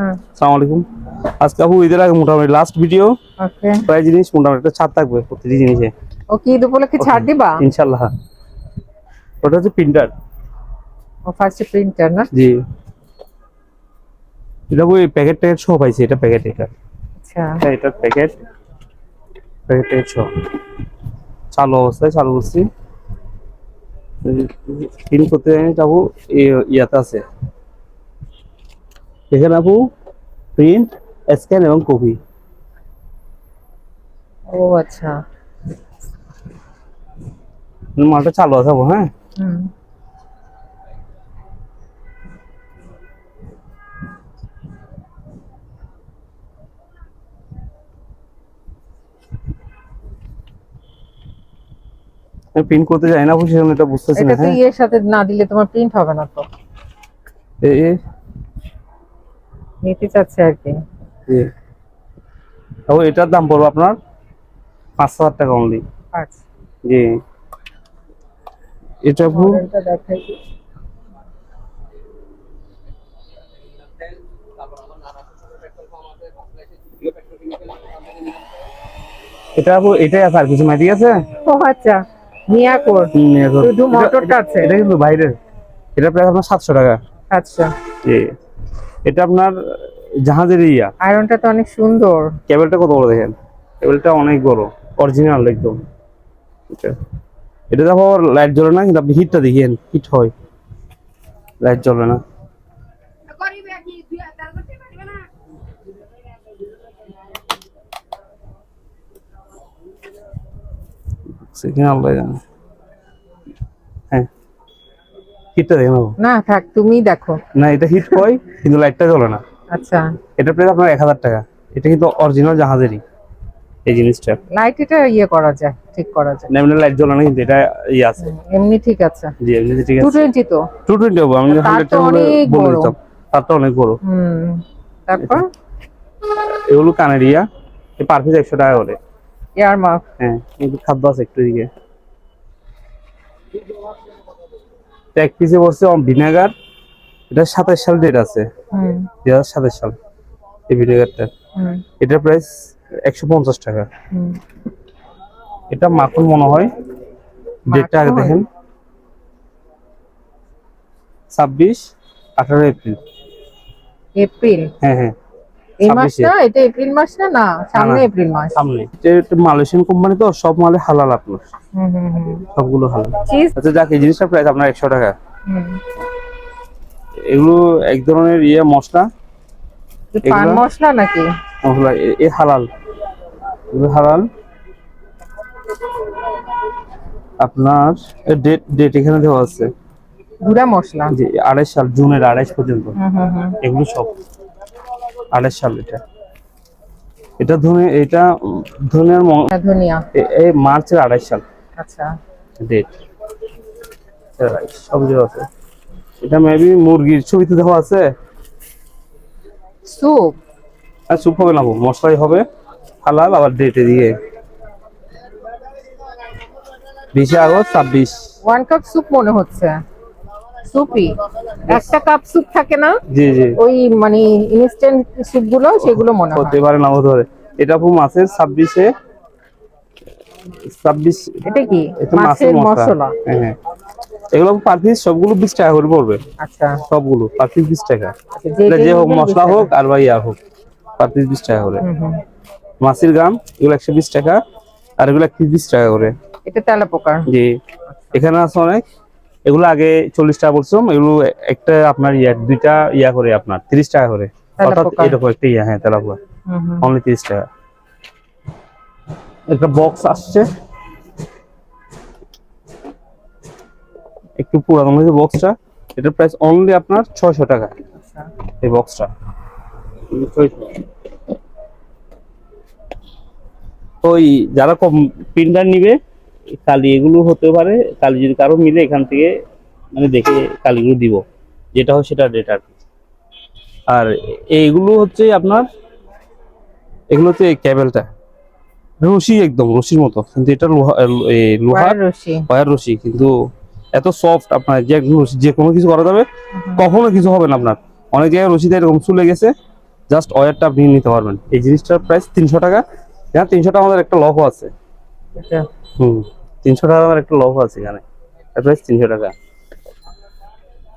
হ্যাঁ। আসসালামু আলাইকুম। আজকে আপু ঈদের আগে মোটামুটি লাস্ট ভিডিও। ওকে। প্রায় জিনিস মোটামুটি একটা ছাড় থাকবে প্রতিটি জিনিসে। ও কি ঈদ উপলক্ষে ওকে, ছাড় দিবা? ইনশাল্লাহ। ওটা হচ্ছে প্রিন্টার। ও ফার্স্টে প্রিন্টার না? জি, এটা ওই প্যাকেট ট্যাকেট সহ পাইছি। এটা প্যাকেট, এটা আচ্ছা। এটা প্যাকেট প্যাকেট ট্যাকেট সহ চালু অবস্থায় চালু করছি। প্রিন্ট করতে যাবো ইয়াতে আছে এখানে আপু, প্রিন্ট, স্ক্যান এবং কপি। ও আচ্ছা। মালটা চালু আছে আপু। হ্যাঁ, হুম। আমি প্রিন্ট করতে যাই না বুঝি, এটা বুঝতেছি না। এটা তো হ্যাঁ, ইয়ের সাথে না দিলে তোমার প্রিন্ট হবে না তো। এই নিতে চাচ্ছে আর কি। এটার দাম পড়বে আপনার 5,000 টাকা অনলি। আচ্ছা। জি, এটা আপু মডেলটা দেখাই কি? এটা আপু এটাই আছে, আর কিছু নাই। ঠিক আছে। ও আচ্ছা, মিয়াকোর শুধু মোটরটা আছে। এটা কিন্তু বাইরের। এটা প্রায় আপনার 700 টাকা। আচ্ছা। জি, এটা আপনার জাহাজের ইয়া। আয়রনটা তো অনেক সুন্দর। কেবলটা কত বড় দেখেন, কেবলটা অনেক বড়, অরিজিনাল একদম। এটা এটা দেখো, লাইট জ্বলে না, কিন্তু আপনি হিটটা দেখেন, হিট হয়, লাইট জ্বলে না। সেখানে আল্লাহ জানে। হ্যাঁ, হিটটা দেখেন আপু। না থাক, তুমি দেখো। না, এটা হিট হয় কিন্তু লাইটটা জ্বলে না। আচ্ছা। এটা প্রায় আপনার 1,000 টাকা। এটা কিন্তু অরিজিনাল জাহাজেরই এই জিনিসটা। লাইট এটা ইয়ে করা যায়, ঠিক করা যায়। না, এমনি লাইট জ্বলে না, কিন্তু এটা ইয়ে আছে। এমনি ঠিক আছে। জি, এমনি ঠিক আছে। 220 তো? 220 হবে। আমি তার 100 তো টাকা অনেক বলে বড়। দিতাম, তার তো অনেক বড়। তারপর এগুলো কানের ইয়া, এই পার পিস 100 টাকা করে। এয়ার মাফ। হ্যাঁ, কিন্তু খাদ্য আছে একটু দিকে। এক পিসে বসছে ভিনেগার। এটা 27 সাল ডেট আছে, হুম 2027 সাল এই ভিনেগারটা। হুম এটার প্রাইস 150 টাকা। হুম। এটা মাখন মনে হয়। ডেটটা আগে মাখন? দেখেন, 26-18 এপ্রিল। এপ্রিল? হ্যাঁ হ্যাঁ, এই 26-এ। মাসটা, এটা এপ্রিল মাস না? না, না না, সামনে এপ্রিল মাস। সামনে। এটা মালয়েশিয়ান কোম্পানি, তো সব মালে হালাল আপনার, হুম হুম হুম। সবগুলো হালাল। চিজ? আচ্ছা যাক, এই জিনিসটা প্রাইস আপনার 100 টাকা। হুম। এগুলো এক ধরনের ইয়ে মশলা। পান এগুলো মশলা নাকি? মশলা, এ হালাল, এগুলো হালাল। আপনার ডেট ডেট এখানে দেওয়া আছে। গুঁড়া মশলা? যে 28 সাল, জুনের 28 পর্যন্ত। হুম হুম হুম। এগুলো সব 28 সাল। এটা এটা ধনে, এটা ধনিয়ার ধনিয়া। এই মার্চের 28 সাল আচ্ছা। ডেট। সব যে আছে। এটা মেবি মুরগির ছবিতে দেওয়া আছে। স্যুপ? আর স্যুপ হবে না, মশলাই হবে, হালাল, আবার ডেটে দিয়ে 20 আগস্ট 26। 1 কাপ স্যুপ মনে হচ্ছে। স্যুপই? একটা কাপ স্যুপ থাকে না জি জি, ওই, মানে ইনস্ট্যান্ট স্যুপ গুলো, সেগুলো মনে হতে হয়। পারে না, হতে পারে। এটা আপু মাছের 26-এ 26। এটা কি এটা মাছের মাছের মশলা। মশলা? হ্যাঁ হ্যাঁ, এগুলো পার পিস সবগুলো 20 টাকা করে পড়বে। আচ্ছা। সবগুলো পার পিস 20 টাকা। আচ্ছা, এটা যেটাই যে হোক, নেবেন 20 মশলা টাকা। হোক আর বা ইয়া হোক, পার পিস 20 টাকা করে। হুম হুম। মাছের গ্রাম এগুলো 120 টাকা, আর এগুলো 1 পিস 20 টাকা করে। এটা তেলাপোকা? জি, এখানে আছে অনেক। এগুলো আগে 40 টাকা বলছিলাম, এগুলো একটা আপনার ইয়া, দুইটা ইয়া করে আপনার 30 টাকা করে। অর্থাৎ তেলাপোকা। এরকম একটা ইয়া। হ্যাঁ, তেলাপুয়া হুম হুম। অনলি 30 টাকা। একটা বক্স আসছে, একটু পুরাতন হয়েছে বক্সটা। এটার প্রাইস অনলি আপনার 600 টাকা। আচ্ছা। এই বক্সটা ওই যারা কম প্রিন্টার নিবে, কালি এগুলো হতে পারে। কালি যদি কারো মিলে, এখান থেকে মানে দেখে কালিগুলো দিব, যেটা হয় সেটা ডেট আর কি। আর এইগুলো হচ্ছে আপনার, এগুলো হচ্ছে এই কেবলটা রশি, একদম রশির মতো, কিন্তু এটা লোহার ওয়্যার রশি? ওয়্যার রশি, কিন্তু এত সফট আপনার, যে রশি যে কোনো কিছু করা যাবে, হুম হুম। কখনো কিছু হবে না আপনার। অনেক জায়গায় রশিতে এরকম চলে গেছে, জাস্ট ওয়্যারটা আপনি নিতে পারবেন। এই জিনিসটার প্রাইস 300 টাকা। এখানে 300 টাকা আমাদের একটা লফও আছে। এটা 300 টাকা আমার একটা লফও আছে এখানে। এর প্রাইস 300 টাকা।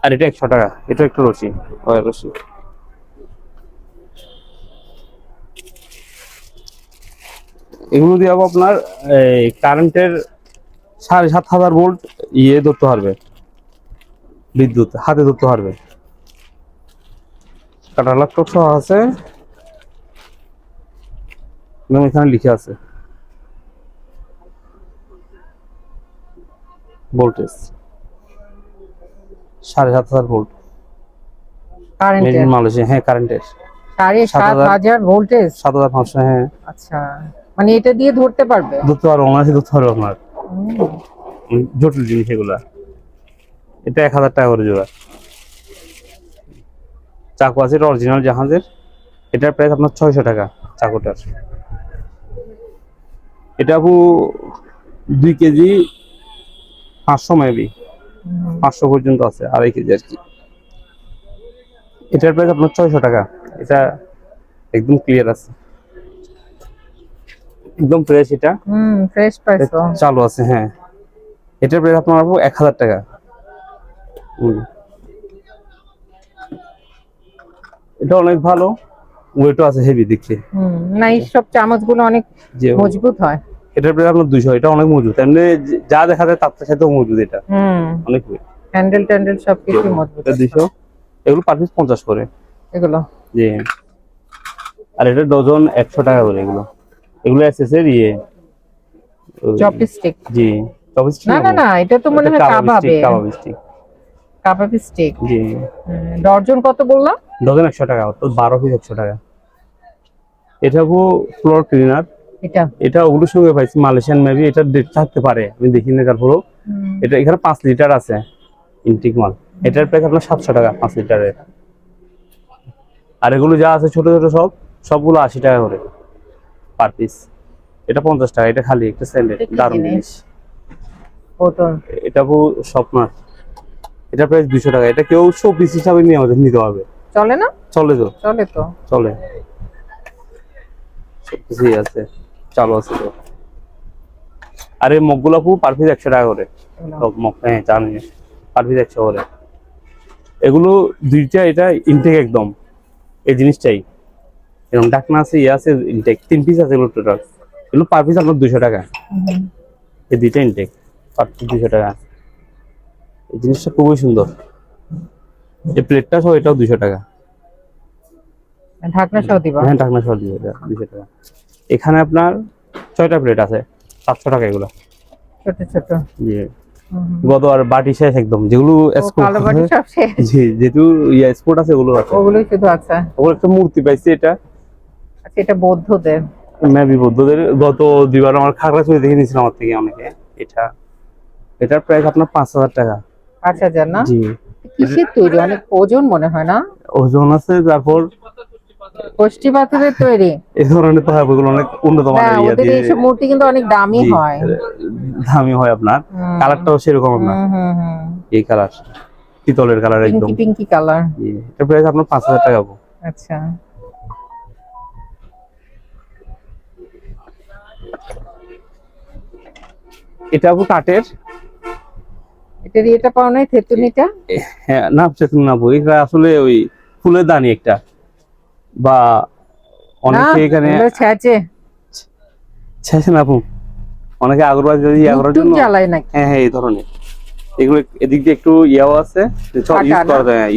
আর এটা 100 টাকা। এটা একটা রশি, ওয়্যার রশি। এগুলো দিয়ে আপনার কারেন্টের 7500 ভোল্ট ধরতে পারবে, বিদ্যুৎ হাতে ধরতে পারবে। কাটা ল্যাপটপ সহ আছে, এবং এখানে লিখে আছে ভোল্টেজ 7500 ভোল্ট। কারেন্টের মালয়েশিয়া, হ্যাঁ কারেন্টের 7500 ভোল্টেজ। 7500, হ্যাঁ আচ্ছা, মানে এটা দিয়ে ধরতে পারবে? ধরতে পারবো, অনায়াসে ধরতে পারবো আপনার। হুম। জটিল জিনিস এগুলা। এটা 1000 টাকা করে জোড়া। চাকু আছে, এটা অরিজিনাল জাহাজের। এটার প্রাইস আপনার 600 টাকা চাকুটার। এটা আপু 2 কেজি 500 মেবি, 500 পর্যন্ত আছে, 2.5 কেজি আর কি। এটার প্রাইস আপনার 600 টাকা। এটা একদম ক্লিয়ার আছে, একদম ফ্রেশ। এটা ফ্রেশ প্রাইস তো। চালু আছে, হ্যাঁ। এটার প্রাইস আপনার 1000 টাকা। এটা অনেক ভালো, ওয়েটও আছে, হেভি দেখতে। না, এই সব চামচগুলো অনেক মজবুত হয়। এটার প্রাইস আপনার 200। এটা অনেক মজবুত, এমনি যা দেখা যায় তার সাথেও মজবুত। এটা অনেক ওয়েট, হ্যান্ডেল সবকিছু মজবুত। এটা 200। এগুলো পার পিস 50 করে এগুলো। জি। আর এটা ডজন 100 টাকা করে। এগুলো এসএসের চপস্টিক। জি, চপস্টিক। না, এটা তো মনে হয় কাবাবে। কাবাব স্টিক। জি। ডর্জন কত বললাম? ডজন 100 টাকা, তো 12 পিস 100 টাকা। এটা ফ্লোর ক্লিনার। এটা ওগুলোর সঙ্গে পাইছি মালয়েশিয়ান মেবি। এটা ডেট থাকতে পারে, আমি দেখিনি তারপরও। এটা এখানে 5 লিটার আছে ইনটেক মাল। এটার প্রাইস আপনার 700 টাকা 5 লিটারের। আর এগুলো যা আছে ছোট ছোট সবগুলো 80 টাকা করে পার পিস। এটা 50 টাকা। এটা খালি একটা স্যান্ডেল, দারুণ জিনিস। এটা স্বপ্নার। এটা প্রাইস 200 টাকা। এটা কেউ 100 পিস হিসাবে নিয়ে আমাদের নিতে পারবে। চলে না? চলে তো চলে। সব কিছুই আছে, চালু আছে তো। আর এই মগগুলো পার পিস 100 টাকা করে। সব মগ, হ্যাঁ জানি, পার পিস 100 করে। এগুলো দুইটা, এটা ইনটেক একদম। এই জিনিসটাই এরকম ঢাকনা আছে, আছে ইনটেক। 3 পিস আছে এগুলো টোটাল। এগুলো পার পিস আপনার 200 টাকা। এই দুইটা ইনটেক, পার পিস 200 টাকা। এই জিনিসটা খুবই সুন্দর। এই প্লেটটা সহ এটাও 200 টাকা। ঢাকনা সহ দিবা? হ্যাঁ, ঢাকনা সহ দিবে, এটা 200 টাকা। এখানে আপনার 6টা প্লেট আছে, 700 টাকা এগুলো। ছোট ছোট। জি। গদ আর বাটি শেষ একদম, যেগুলো কালো বাটি সব শেষ। জি, যেহেতু স্পোর্ট আছে ওগুলো আছে। ওগুলোই শুধু আছে। ওগুলো একটা মূর্তি পাইছি। এটা আচ্ছা, এটা বৌদ্ধদের মেবি, বৌদ্ধদের। গত 2বার আমার খাগড়াছড়ি দেখে নিয়েছিলাম আমার থেকে অনেকে। এটার প্রাইস আপনার 5000 টাকা। 5000 না? জি। কিসের তৈরি? অনেক ওজন মনে হয় না? ওজন আছে, তারপর কষ্টি পাথরের তৈরি। এই ধরনের তো হয়, ওগুলো অনেক উন্নত মানের। ওদের এইসব মূর্তি কিন্তু অনেক দামি হয়। দামি হয় আপনার। কালারটাও সেরকম আপনার, এই কালার পিতলের কালার, একদম পিঙ্কি কালার। এটা প্রাইস আপনার 5000 টাকা। আচ্ছা, এটা কাঠের। এটা পাও নাই তেতুনিটা? হ্যাঁ, না তেতুনি না, এটা আসলে ওই ফুলের দানি একটা, বা অনেকে এখানে ছেঁচে না আপু, অনেকে আগরবাতি করার জন্য জ্বালায় নাকি? হ্যাঁ, এই ধরনের। এগুলো এদিক দিয়ে একটু ইয়াও আছে,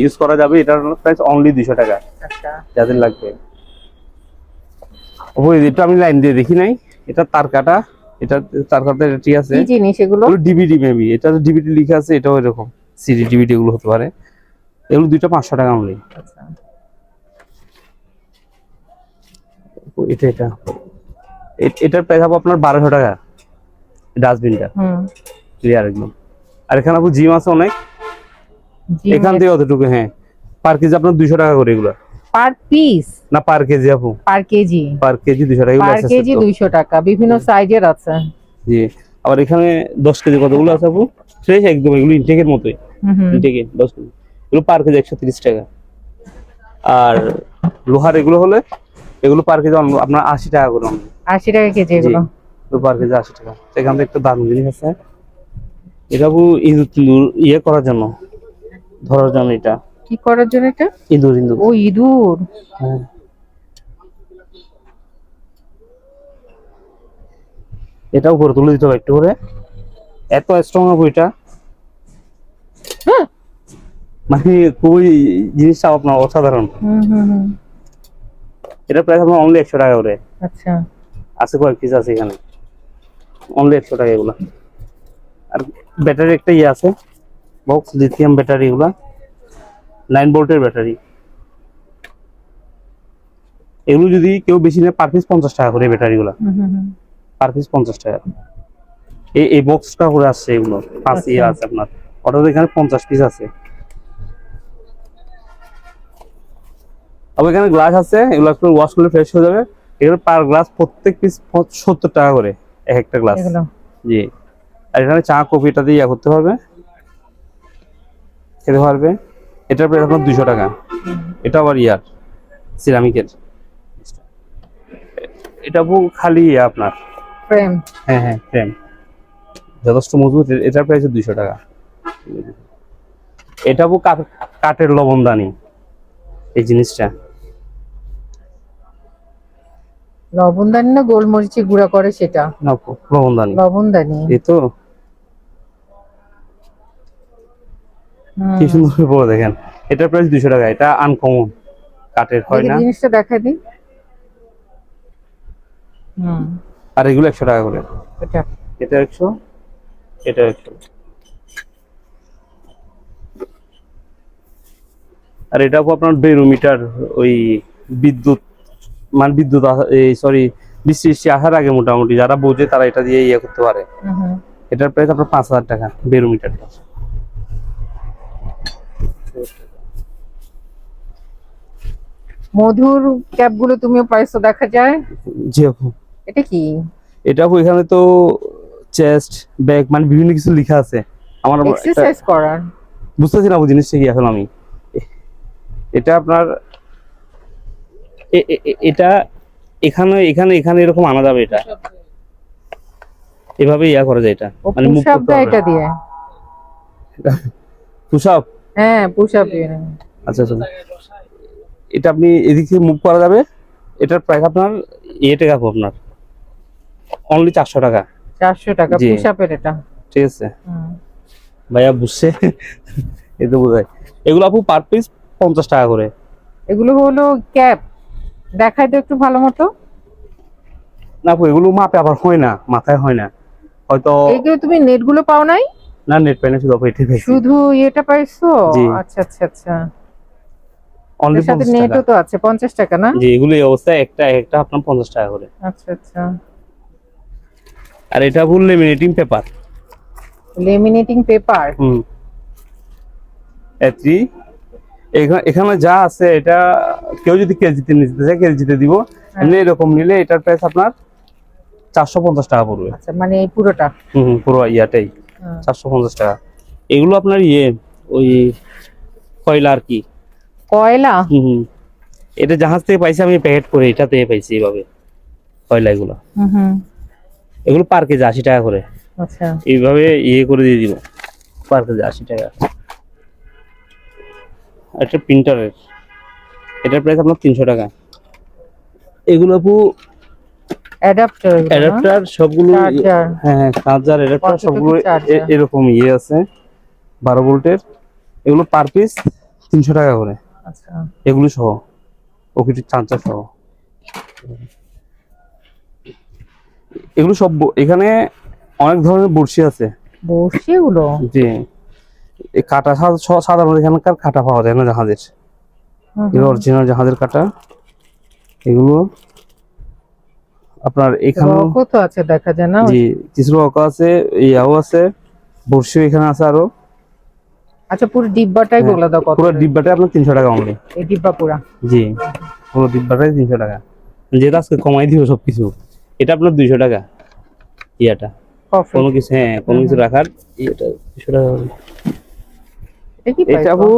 ইউজ করা যাবে। এটার প্রাইস অনলি 200 টাকা। আচ্ছা, যাদের লাগবে। ওই এটা আমি লাইন দিয়ে দেখি নাই। এটা তার কাটা, এটা তার কাটা। এটা ঠিক আছে। কি জিনিস এগুলো? DVD maybe. এটা ডিভিডি লেখা আছে, এটাও এরকম সিডি ডিভিডি এগুলো হতে পারে। এগুলো দুইটা 500 টাকা অনলি। আচ্ছা, এটার প্রাইস হবে আপনার 1200 টাকা। ডাস্টবিনটা ক্লিয়ার একদম। আর এখানে আপু জিম আছে অনেক, এখান থেকে অতটুকু। হ্যাঁ, পার কেজি আপনার 200 টাকা করে। এগুলো পার পিস না, পার কেজি আপু। পার কেজি 200 টাকা। পার কেজি 200 টাকা। বিভিন্ন সাইজের আছে। জি। আবার এখানে 10 কেজি কতগুলো আছে আপু, ফ্রেশ একদম। এগুলো ইনটেকের মতোই, ইনটেকে 10 কেজি। এগুলো পার কেজি 130 টাকা। আর লোহার এগুলো হলে এগুলো পার কেজি আপনার 80 টাকা করে অনলি। 80 টাকা কেজি এগুলো। পার কেজি 80 টাকা। সেখান থেকে একটা দারুণ জিনিস আছে, এটা ইঁদুর তিন্দুর ইয়ে করার জন্য, ধরার জন্য। এটা কি করার জন্য এটা? ইঁদুর ইঁদুর। ও ইঁদুর। হ্যাঁ, এটা উপরে তুলে দিতে হবে একটু করে, এত স্ট্রং হবে এটা, হ্যাঁ। মানে খুবই জিনিসটা আপনার অসাধারণ। এটা প্রাইস আপনার অনলি 100 টাকা করে। আচ্ছা, আছে কয়েক পিস আছে এখানে, অনলি 100 টাকা এগুলা। আর ব্যাটারি একটা ইয়ে আছে বক্স, লিথিয়াম ব্যাটারি, এগুলা 9 ভোল্টের ব্যাটারি। এগুলো যদি কেউ বেশি নেয় পার পিস 50 টাকা করে ব্যাটারিগুলা, পার পিস 50 টাকা। এই বক্সটা করে আসছে এগুলো 5 ইয়ে আছে আপনার, অর্থাৎ এখানে 50 পিস আছে। আবার এখানে গ্লাস আছে, এগুলো একটু ওয়াশ করলে ফ্রেশ হয়ে যাবে। এগুলো পার গ্লাস প্রত্যেক পিস 70 টাকা করে এক একটা গ্লাস। জি। আর এখানে চা কফিটা দিয়ে ইয়া করতে পারবে, খেতে পারবে। এটার প্রাইস আপনার 200 টাকা। এটা আবার ইয়ার সিরামিকের, এটা খালি আপনার ফ্রেম। হ্যাঁ হ্যাঁ, ফ্রেম যথেষ্ট মজবুত। এটার প্রাইস 200 টাকা। এটা কাঠের লবণদানি, এই জিনিসটা লবণদানি না গোলমরিচে গুঁড়া করে সেটা? না, লবণদানি। লবণদানি। এই তো কি সুন্দর বলে দেখেন। এটার প্রাইস 200 টাকা। এটা আনকমন, কাঠের হয় না। জিনিসটা দেখা দিই। আর এগুলো 100 টাকা করে। এটা 100, এটা 100। আর এটা আপনার বেরোমিটার, ওই বিদ্যুৎ মানে বিদ্যুৎ এই সরি বৃষ্টি আসার আগে মোটামুটি যারা বোঝে তারা এটা দিয়ে ইয়ে করতে পারে। এটার প্রাইস আপনার 5000 টাকা বেরোমিটারটা। মধুর ক্যাপ গুলো তুমিও পাইছো দেখা যায়। জি আপু। এটা কি? এটা আপু এখানে তো চেস্ট ব্যাগ মানে বিভিন্ন কিছু লেখা আছে। আমার এক্সারসাইজ করার বুঝতেছি না আপু জিনিসটা কি এখন আমি। এটা আপনার এটা এখানে এখানে এখানে এরকম আনা যাবে। এটা এভাবে ইয়া করা যায়। এটা মানে মুভ করতে হবে এটা দিয়ে। Push up? হ্যাঁ, পুশ আপ দিয়ে। আচ্ছা আচ্ছা, এটা আপনি এদিক থেকে মুভ করা যাবে। এটার প্রাইস আপনার টাকা আপনার অনলি 400 টাকা। 400 টাকা পুশ আপের এটা। ঠিক আছে ভাইয়া, বুঝছে এই তো বোঝায়। এগুলো আপু পার পিস 50 টাকা করে। এগুলো হলো ক্যাপ, দেখাই তো একটু ভালো মতো। না আপু, এগুলো মাপে আবার হয় না, মাথায় হয় না হয়তো। এইগুলো তুমি নেট গুলো পাও নাই? না, নেট পাই না, শুধু আপু এটাই পাইছি। শুধু এটা পাইছো? আচ্ছা আচ্ছা আচ্ছা, অনলি 50 টাকা। নেটও তো আছে 50 টাকা না? জি, এগুলো এই অবস্থায় একটা একটা আপনার 50 টাকা করে। আচ্ছা আচ্ছা। আর এটা ফুল লেমিনেটিং পেপার। Laminating paper. এখানে যা আছে এটা কেউ যদি কেজিতে নিতে চায় কেজিতে দিব। এমনি এরকম নিলে এটার প্রাইস আপনার 450 টাকা পড়বে। আচ্ছা, মানে এই পুরোটা? পুরো ইয়াটাই 450 টাকা। এগুলো আপনার ওই কয়লা আর কি, কয়লা। এটা জাহাজ থেকে পাইছি আমি, প্যাকেট করে এটা থেকে পাইছি এইভাবে কয়লা। এগুলো পার কেজি 80 টাকা করে। আচ্ছা, এইভাবে ইয়ে করে দিয়ে দিব, পার কেজি 80 টাকা। একটা প্রিন্টারের, এটার প্রাইস আপনার 300 টাকা। এগুলো আপু অ্যাডাপ্টার সবগুলো। হ্যাঁ, চার্জার অ্যাডাপ্টার সবগুলো এরকম ইয়ে আছে 12 ভোল্টের। এগুলো পার পিস 300 টাকা করে। আচ্ছা, এগুলো সহ ওকিটি চার্জার সহ এগুলো সব। এখানে অনেক ধরনের বড়শি আছে। বড়শি গুলো? জি, এই কাটা সাধারণত এখানকার কাটা পাওয়া যায় না জাহাজের, অরিজিনাল জাহাজের কাটা। এগুলো আপনার এখানে কত আছে দেখা যায় না? জি, কিছু রক আছে, ইয়াও আছে, বড়শি এখানে আছে আরো। আচ্ছা, পুরো ডিব্বাটাই বলে দাও কত? পুরো ডিব্বাটাই আপনার 300 টাকা অনলি। এই ডিব্বা পুরা? জি, পুরো ডিব্বাটাই 300 টাকা। যেটা আজকে কমাই দিব সবকিছু। এটা আপনার 200 টাকা। ইয়াটা কোনো কিছু, হ্যাঁ কোনো কিছু রাখার এটা 200 টাকা। এটা আপু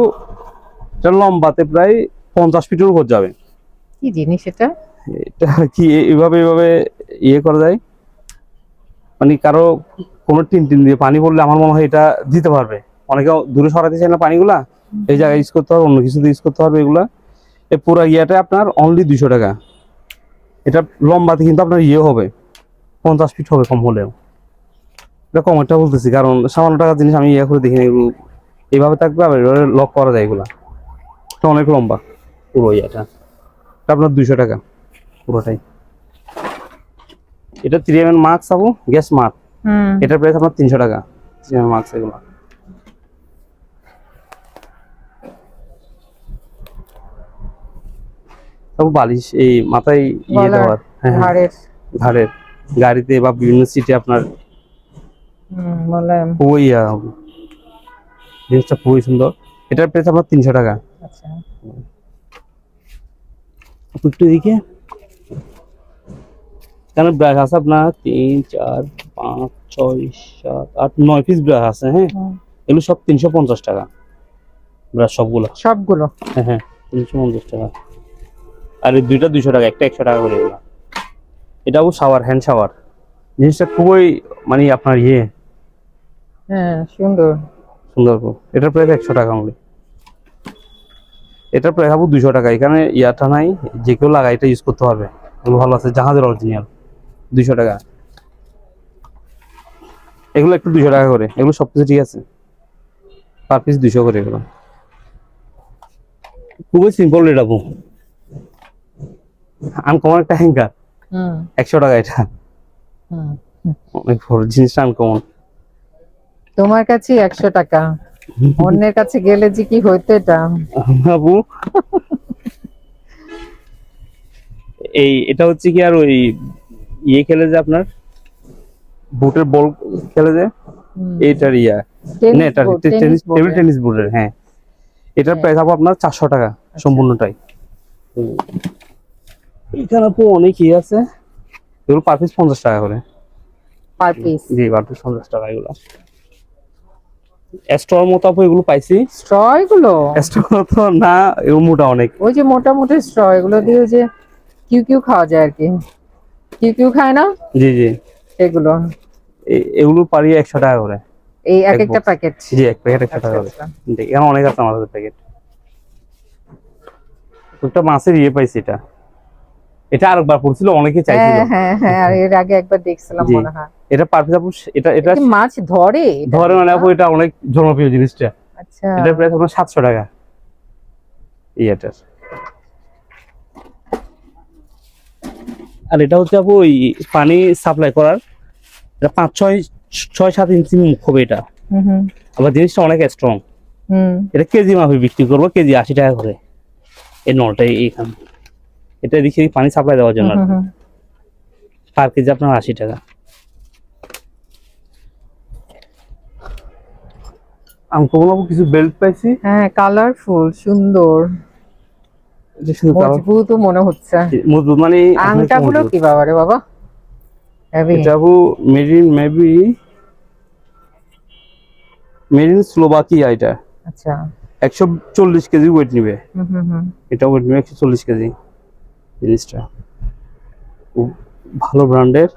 এটা লম্বাতে প্রায় 50 ফিটের উপর যাবে। কি জিনিস এটা? এটা কি এভাবে এভাবে ইয়ে করা যায়, মানে কারো কোনো টিন টিন দিয়ে পানি পড়লে আমার মনে হয় এটা দিতে পারবে। অনেকে দূরে সরাতে চায় না পানিগুলা, এই জায়গায় ইউজ করতে হবে, অন্য কিছু দিয়ে ইউজ করতে হবে এগুলা। এই পুরো ইয়াটা আপনার অনলি 200 টাকা। এটা লম্বাতে কিন্তু আপনার ইয়ে হবে 50 ফিট হবে কম হলেও। এটা কম একটা বলতেছি কারণ সামান্য টাকার জিনিস আমি ইয়ে করে দেখিনি, এগুলো এইভাবে থাকবে আবার লক করা যায় এগুলা। এটা অনেক লম্বা পুরো ইয়াটা, এটা আপনার 200 টাকা পুরোটাই। এটা 3mm mask Abu, gas mask, এটার প্রাইস আপনার 300 টাকা। 3mm মাস্ক এগুলো। সব বালিশ এই মাথায় ইয়ে গলার, দেওয়ার, হ্যাঁ ঘাড়ের। ঘাড়ের, গাড়িতে বা বিভিন্ন সিটে আপনার বললাম। খুবই জিনিসটা খুবই সুন্দর। এটার প্রাইস আপনার 300 টাকা। আচ্ছা, একটু এদিকে এখানে ব্রাশ আছে আপনার 3 4 5 6 7 8 9 পিস ব্রাশ আছে। হ্যাঁ, এগুলো সব 350 টাকা ব্রাশ সবগুলো। সবগুলো? হ্যাঁ হ্যাঁ, 350 টাকা। আর এই দুইটা 200 টাকা, একটা 100 টাকা করে এগুলো। এটাও শাওয়ার, হ্যান্ড শাওয়ার, জিনিসটা খুবই মানে আপনার ইয়ে হ্যাঁ, সুন্দর। সুন্দর। এটার প্রাইস 100 টাকা only। এটার প্রাইস হবো 200 টাকা। এখানে ইয়াটা নাই, যে কেউ লাগাই এটা ইউজ করতে পারবে। এগুলো ভালো আছে, জাহাজের অরিজিনাল, 200 টাকা। এগুলো একটু 200 টাকা করে, এগুলো সবকিছু ঠিক আছে, পার পিস 200 করে এগুলো। খুবই সিম্পল রেট আপু। আনকমন একটা হ্যাঙ্গার, 100 টাকা এটা। অনেক বড় জিনিসটা আনকমন। তোমার কাছে 100 টাকা, অন্যের কাছে গেলে যে কি হইতো এটা। আপু এটা হচ্ছে কি আর ওই ইয়ে খেলে যে আপনার বুটের বল খেলে যে এইটার ইয়া নেটার টেবিল টেনিস বোর্ডের। হ্যাঁ, এটার প্রাইস হবে আপনার 400 টাকা সম্পূর্ণটাই। এখানে আপু অনেক ইয়ে আছে, এগুলো পার পিস 50 টাকা করে। Per piece? জি, পার পিস 50 টাকা এগুলো। স্ট্রর মতো আপু এগুলো পাইছি। স্ট্র এগুলো? স্ট্রর তো না, এগুলো মোটা অনেক। ওই যে মোটা মোটা স্ট্র, এগুলো দিয়ে যে কিউ কিউ খাওয়া যায় আর কি। কিউ কিউ খায় না? জি জি, এগুলো এগুলো পারি 100 টাকা করে এই এক একটা প্যাকেট? জি, এক প্যাকেট 100 টাকা করে। এখানে অনেক আছে আমাদের প্যাকেট। একটা মাছের ইয়ে পাইছি, এটা আরেকবার পড়ছিল, অনেকে চাইছিল। হ্যাঁ হ্যাঁ, আর এর আগে একবার দেখছিলাম জি, মনে হয়। এটা পারফিস আপু, এটা এটা কি মাছ ধরে? ধরে মানে আপু এটা অনেক জনপ্রিয় জিনিসটা। আচ্ছা, এটা প্রাইস আপনার 700 টাকা ইয়েটার। আর এটা হচ্ছে আপু ওই পানি সাপ্লাই করার, এটা 5-6-7 ইঞ্চি মুখ হবে এটা। আবার জিনিসটা অনেক স্ট্রং। এটা কেজি মাপে বিক্রি করবো, কেজি 80 টাকা করে এই নলটাই। এইখানে এটা দেখি পানি সাপ্লাই দেওয়ার জন্য পার কেজি আপনার 80 টাকা। আমি কখনো কিছু বেল্ট পাইছি, হ্যাঁ, কালারফুল, সুন্দর, মজবুত মনে হচ্ছে। মজবুত মানে আংটাগুলো কি বাবা রে বাবা, হেভি। এটা আপু মেড ইন স্লোভাকিয়া। এটা আচ্ছা, 140 কেজি ওয়েট নিবে। এটা ওয়েট নিবে 140 কেজি। জিনিসটা খুব ভালো ব্র্যান্ডের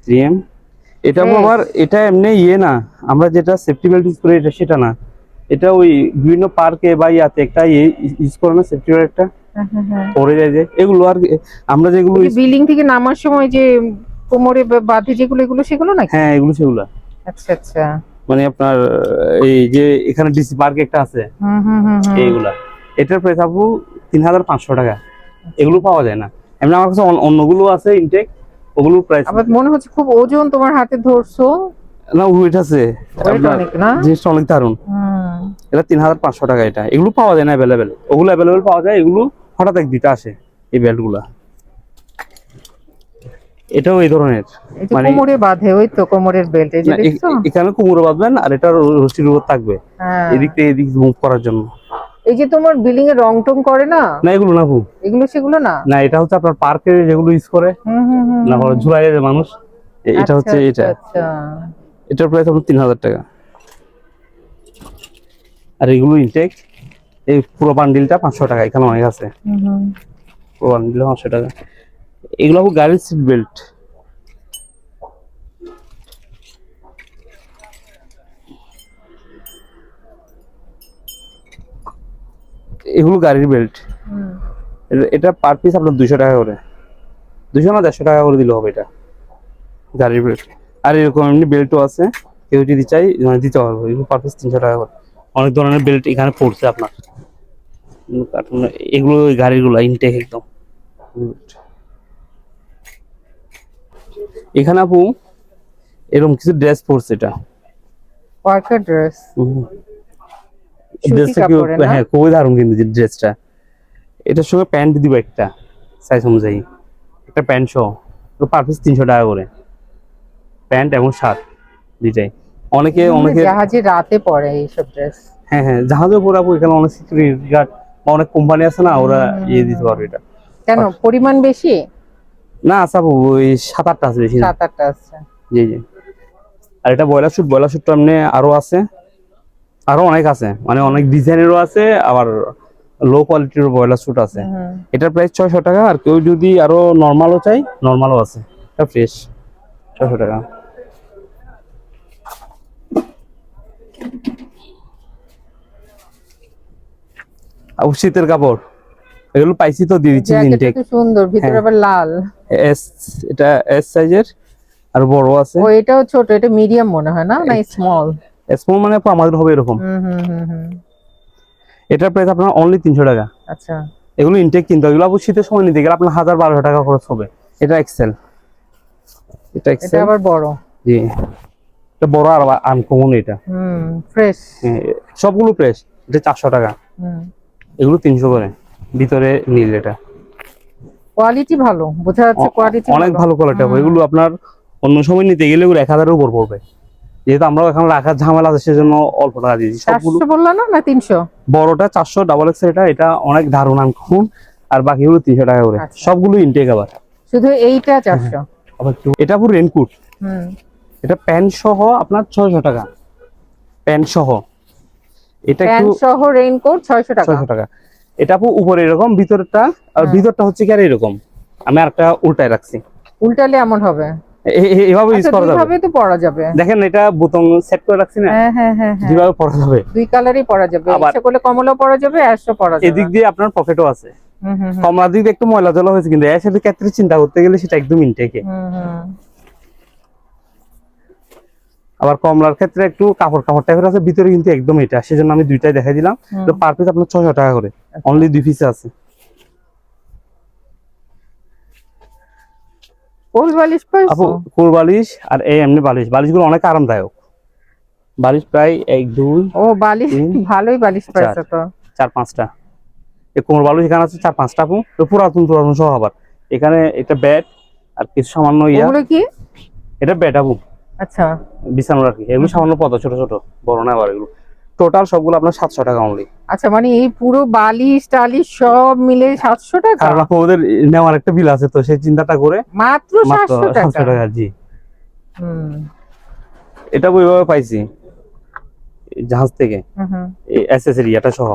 3M। এটা আবার এটা এমনি ইয়ে না, আমরা যেটা সেফটি বেল্ট ইউজ করি এটা সেটা না। এটা ওই বিভিন্ন পার্কে বা ইয়াতে একটা ইউজ করে না সেফটি বেল্ট, একটা পরে যায় যে এগুলো। আর আমরা যেগুলো বিল্ডিং থেকে নামার সময় যে কোমরে বাঁধে যেগুলো, এগুলো সেগুলো নাকি? হ্যাঁ, এগুলো সেগুলো। আচ্ছা আচ্ছা, মানে আপনার এই যে এখানে ডিসি পার্কে একটা আছে এইগুলা। এটার প্রাইস আপু 3500 টাকা। এগুলো পাওয়া যায় না এমনি, আমার কাছে অন্যগুলো আছে ইনটেক, ওগুলোর প্রাইস। আবার মনে হচ্ছে খুব ওজন, তোমার হাতে ধরছো না, ওয়েট আছে, জিনিসটা অনেক দারুণ। এটা 3500 টাকা। এটা এগুলো পাওয়া যায় না অ্যাভেলেবেল, ওগুলো অ্যাভেলেবেল পাওয়া যায়, এগুলো হঠাৎ এক দিতে আসে এই বেল্ট গুলা। এটাও এই ধরনের মানে কোমরে বাঁধে, ওই তো কোমরের বেল্ট, এই যে দেখছো এখানে কোমরে বাঁধবেন আর এটা রশির উপর থাকবে এদিক থেকে এদিক মুভ করার জন্য। এই যে তোমার বিল্ডিং এর রং টং করে না? না, এগুলো না, এগুলো সেগুলো না। না, এটা হচ্ছে আপনার পার্কে যেগুলো ইউজ করে না, ঝুলাই যায় মানুষ। এটা হচ্ছে এটা। আচ্ছা, এটার প্রাইস আপনার 3000 টাকা। আর এগুলো ইনটেক, এই পুরো বান্ডিলটা 500 টাকা, এখানে অনেক আছে। পুরো বান্ডিল 500 টাকা। এগুলো গাড়ির সিট বেল্ট। এগুলো গাড়ির বেল্ট। এটা পার পিস আপনার 200 টাকা করে, 200 না 150 টাকা করে দিলে হবে এটা গাড়ির বেল্ট। আর এরকম এমনি বেল্টও আছে, কেউ যদি চাই মানে দিতে পারবো। এগুলো পার পিস 300 টাকা করে। অনেক ধরনের বেল্ট এখানে পড়ছে আপনার। এগুলো ওই গাড়িগুলো ইনটেক একদম। এখানে আপু এরকম কিছু ড্রেস পড়ছে, এটা ওয়ার্কার ড্রেস, ড্রেসটা কি, হ্যাঁ খুবই দারুণ কিন্তু ড্রেসটা। এটার সঙ্গে প্যান্ট দিব একটা সাইজ অনুযায়ী, একটা প্যান্ট সহ পার পিস 300 টাকা করে, প্যান্ট এবং শার্ট দুইটাই। অনেকে জাহাজে রাতে পরে এইসব ড্রেস। হ্যাঁ হ্যাঁ, জাহাজে পরে আপু এখানে অনেক সিকিউরিটি গার্ড বা অনেক কোম্পানি আছে না, ওরা দিতে পারবে এটা। কেন পরিমাণ বেশি? না আছে আপু, ওই 7-8টা আছে, বেশি 7-8টা আছে। জি জি। আর এটা বয়লার শুটটা এমনি আরো আছে, আরো অনেক আছে, মানে অনেক ডিজাইনেরও আছে, আবার লো কোয়ালিটির বয়লার শুট আছে। এটার প্রাইস 600 টাকা। আর কেউ যদি আরো নরমালও চাই, নরমালও আছে, এটা ফ্রেশ 600 টাকা। আর শীতের কাপড় এগুলো পাইছি তো, দিয়ে দিচ্ছি ইনটেক। খুব সুন্দর, ভিতরে আবার লাল। এস, এটা এস সাইজের, আর বড় আছে। ও এটাও ছোট, এটা মিডিয়াম মনে হয় না, না স্মল? স্মল মানে আমাদের হবে এরকম। এটার প্রাইস আপনার অনলি 300 টাকা। আচ্ছা, এগুলো ইনটেক কিন্তু, এগুলো আপু শীতের সময় নিতে গেলে আপনার 1000-1200 টাকা খরচ হবে। এটা এক্সেল, এটা আবার বড়। জি, এটা বড় আর আনকমন। এটা ফ্রেশ, সবগুলো ফ্রেশ। এটা 400 টাকা, এগুলো 300 করে। ভিতরে নীল, এটা কোয়ালিটি ভালো, বোঝা যাচ্ছে কোয়ালিটি অনেক ভালো কোয়ালিটি হবে। এগুলো আপনার অন্য সময় নিতে গেলে ওগুলো 1000-এর উপর পড়বে, যেহেতু আমরা এখানে রাখার ঝামেলা আছে সেজন্য অল্প টাকা দিয়েছি। সবগুলো 400 বললা না 300? বড়টা 400, ডাবল এক্সেল এটা অনেক দারুণ আনকমন। আর বাকিগুলো 300 টাকা করে। সবগুলো ইনটেক। আবার শুধু এইটা 400? আবার এটা পুরো রেনকোট। এটা প্যান্ট সহ আপনার 600 টাকা, প্যান্ট সহ। এটা একটু প্যান্ট সহ রেইনকোট 600 টাকা। 600 টাকা। এটা আপু উপরে এরকম, ভিতরটা আর ভিতরটা হচ্ছে কি আর এরকম। আমি আরেকটা উল্টায় রাখছি। উল্টালে এমন হবে? এভাবে ইউজ করা যাবে, দুইভাবে তো পরা যাবে। দেখেন এটা বোতাম সেট করে রাখছি না, হ্যাঁ, যেভাবে পরা যাবে। দুই কালারই পরা যাবে, ইচ্ছা করলে কমলাও পরা যাবে, অ্যাশও পরা যাবে। এদিক দিয়ে আপনার পকেটও আছে। কমলার দিক দিয়ে একটু ময়লা জলা হয়েছে, কিন্তু এর সাথে ক্ষেত্রে চিন্তা করতে গেলে সেটা একদম ইনটেকে। আবার কমলার ক্ষেত্রে একটু কাপড় টাইপের আছে, ভিতরে কিন্তু একদম এটা, সেজন্য আমি দুইটাই দেখাই দিলাম। তো পার পিস আপনার 600 টাকা করে, অনলি 2 পিস আছে। কোল বালিশ পাইছো? আপু কোল বালিশ আর এই এমনি বালিশগুলো অনেক আরামদায়ক। বালিশ প্রায় 1 2 ও বালিশ ভালোই বালিশ পাইছো তো। 4-5টা এই কোমর বালিশ এখানে আছে, 4-5টা আপু। তো পুরাতন সহ। আবার এখানে একটা বেড আর কিছু সামান্য এগুলো কি? এটা বেড আপু, আচ্ছা, বিছানার আর কি। এগুলো সামান্য পদ, ছোট বড় না। আবার এগুলো টোটাল সবগুলো আপনার 700 টাকা অনলি। আচ্ছা, মানে এই পুরো বালিশ টালিশ সব মিলে 700 টাকা? কারণ ওদের নেওয়ার একটা বিল আছে, তো সেই চিন্তাটা করে মাত্র 700 টাকা। জি। এটা ওইভাবে পাইছি জাহাজ থেকে, এই অ্যাকসেসরি এটা সহ।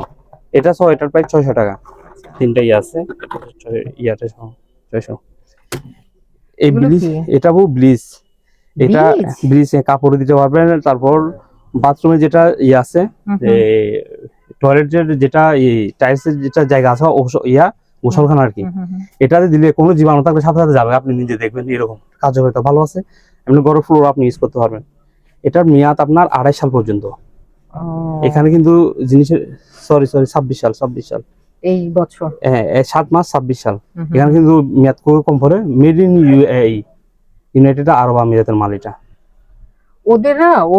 এটার প্রাইস 600 টাকা। তিনটাই আছে, ইয়াটা সহ 600। এই ব্লিচ, এটা ব্লিচ। এটা ব্লিচ কাপড় দিতে পারবেন। তারপর বাথরুমে যেটা আছে, টয়লেট যেটা টাইলসের যেটা জায়গা আছে, গোসলখানা আর কি, এটাতে দিলে কোনো জীবাণু থাকলে সাথে সাথে যাবে, আপনি নিজে দেখবেন। এরকম কার্যকারিতা ভালো আছে। এমনি বড় ফ্লোর আপনি ইউজ করতে পারবেন। এটার মেয়াদ আপনার 2.5 সাল পর্যন্ত। এখানে কিন্তু জিনিসের সরি 26 সাল এই বছর, হ্যাঁ 7 মাস 26 সাল। এখানে কিন্তু মেয়াদ খুবই কম পড়ে। মেড ইন ইউএই, ইউনাইটেড আরব আমিরাতের মাল। এটা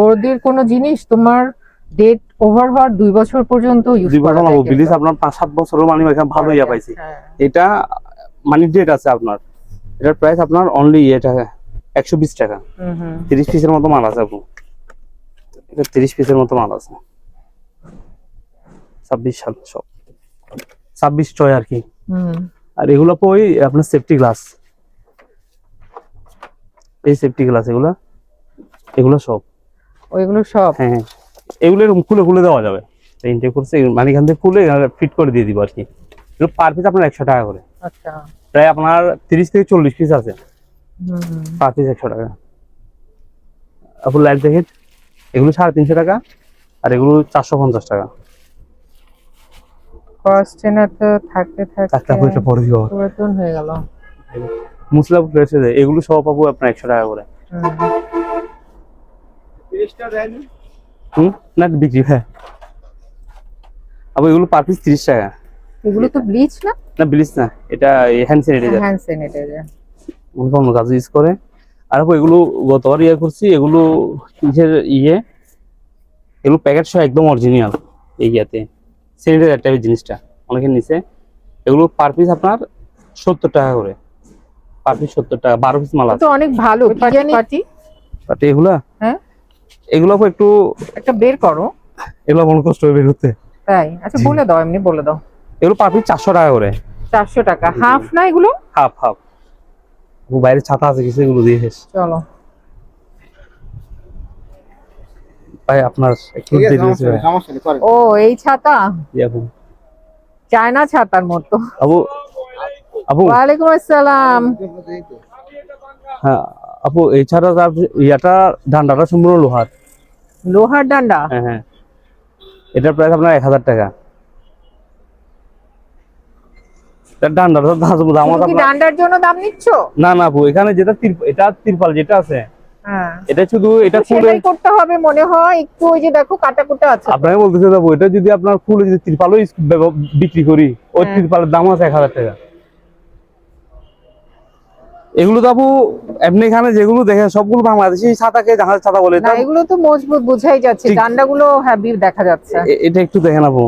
ওদের কোন জিনিস তোমার ডেট ওভার হওয়ার 2 বছর পর্যন্ত ইউজ করা যায়। বিলিজ আপনার 5-7 বছরের মানে এখানে ভালো ইয়া পাইছি। এটা মানে ডেট আছে আপনার। এটার প্রাইস আপনার অনলি এটা 120 টাকা। 30 পিসের মতো মাল আছে আপু। এটা 30 পিসের মতো মাল আছে। 26 সাল সব, 26 আর কি। আর এগুলো ওই আপনার সেফটি গ্লাস, এই সেফটি গ্লাস এগুলো সব, ওইগুলো সব। হ্যাঁ এগুলো খুলে দেওয়া যাবে, ইনটেক করছে, মানে এখান থেকে খুলে ফিট করে দিয়ে দিব আর কি। এগুলো পার পিস আপনার 100 টাকা করে, আচ্ছা। প্রায় আপনার 30 থেকে 40 পিস আছে, হুম। পার পিস 100 টাকা। আপনার লাইট জ্যাকেট এগুলো 350 টাকা, আর এগুলো 450 টাকা। কস্ট না তো থাকতে থাকতে এটা পরে দিব, পুরাতন হয়ে গেল। মুসলা ফ্রেশ হয়ে যায়, এগুলো সব পাবো আপনার 100 টাকা করে। না বিক্রি হয় আবার এগুলো পার পিস 30 টাকা। এগুলো তো ব্লিচ না? না ব্লিচ না, এটা হ্যান্ড স্যানিটাইজার, হ্যান্ড স্যানিটাইজার। অন্য কাজে ইউজ করে। আর এগুলো গতবার করছি, এগুলো কিসের এগুলো প্যাকেট সহ একদম অরিজিনাল এই স্যানিটাইজার টাইপের জিনিসটা অনেকের নিচে। এগুলো পার পিস আপনার 70 টাকা করে, পার পিস 70 টাকা, 12 পিস মাল আছে। তো অনেক ভালো পার্টি। বাট এগুলা, হ্যাঁ এগুলো একটু একটা বের করো, এগুলো মনে কষ্ট হবে বের হতে। তাই? আচ্ছা বলে দাও, এমনি বলে দাও। এগুলো পার পিস 400 টাকা করে। 400 টাকা হাফ না এগুলো? Half half. বাইরে ছাতা আছে কিছু, এগুলো দিয়ে শেষ। চলো ভাই আপনার একটু দেরি হয়েছে। ও এই ছাতা আপু, চায়না ছাতার মতো। আপু আপু ওয়ালাইকুম আসসালাম। হ্যাঁ আপু, এছাড়া ইয়াটা ডান্ডাটা সম্পূর্ণ লোহার। লোহার ডান্ডা? হ্যাঁ হ্যাঁ, এটার প্রাইস আপনার 1000 টাকা। ডান্ডাটা দাম তুমি কি ডান্ডার জন্য দাম নিচ্ছ? না না আপু, এখানে যেটা এটা তিরপাল যেটা আছে, হ্যাঁ এটা শুধু এটা খুলে সেটাই করতে হবে মনে হয় একটু। ওই যে দেখো কাটাকুটা আছে। আপনাকে বলতেছে যাবো, এটা যদি আপনার খুলে যদি তিরপালও বিক্রি করি, ওই তিরপালের দাম আছে 1000 টাকা। এগুলো তো আপু এমনি এখানে যেগুলো দেখেন সবগুলো বাংলাদেশি ছাতাকে জাহাজ ছাতা বলে। না এগুলো তো মজবুত, বোঝাই যাচ্ছে। ডান্ডাগুলো হেভি দেখা যাচ্ছে। এটা একটু দেখেন আপু,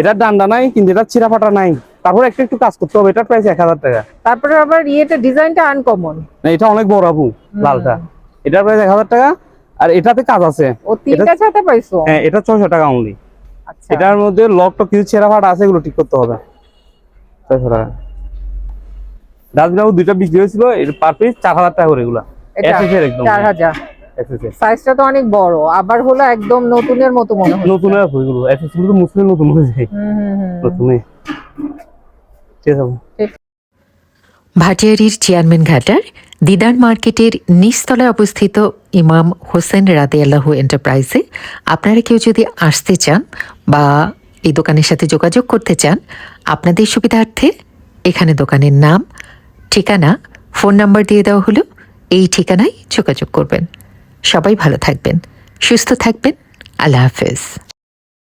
এটা ডান্ডা নাই কিন্তু এটা ছিঁড়া ফাটা নাই, তারপর একটু কাজ করতে হবে। এটার প্রাইস 1000 টাকা। তারপরে আবার ডিজাইনটা আনকমন। না এটা অনেক বড় আপু, লালটা, এটার প্রাইস 1000 টাকা। আর এটাতে কাজ আছে। ও তিনটা ছাতা পাইছো? হ্যাঁ, এটা 600 টাকা অনলি। আচ্ছা, এটার মধ্যে লকটা কিছু ছেঁড়া ফাটা আছে, এগুলো ঠিক করতে হবে। 600 টাকা। ডাস্টবিন দুইটা বিক্রি হয়েছিল, এর পার পিস 4000 টাকা করে। এগুলা এটা এসএসএর একদম 4000। এসএসএর সাইজটা তো অনেক বড়, আবার হলো একদম নতুনের মতো মনে হচ্ছে। নতুনের আপু, এগুলো এসএস গুলো তো মুসলিম নতুন হয়ে যায়। নতুনই ঠিক আছে। ভাটিয়ারীর চেয়ারম্যান ঘাটার দিদার মার্কেটের নিচতলায় অবস্থিত ইমাম হোসেন রাদিয়াল্লাহু এন্টারপ্রাইজে আপনারা কেউ যদি আসতে চান বা এই দোকানের সাথে যোগাযোগ করতে চান, আপনাদের সুবিধার্থে এখানে দোকানের নাম, ঠিকানা, ফোন নাম্বার দিয়ে দেওয়া হলো। এই ঠিকানায় যোগাযোগ করবেন। সবাই ভালো থাকবেন, সুস্থ থাকবেন। আল্লাহ হাফেজ।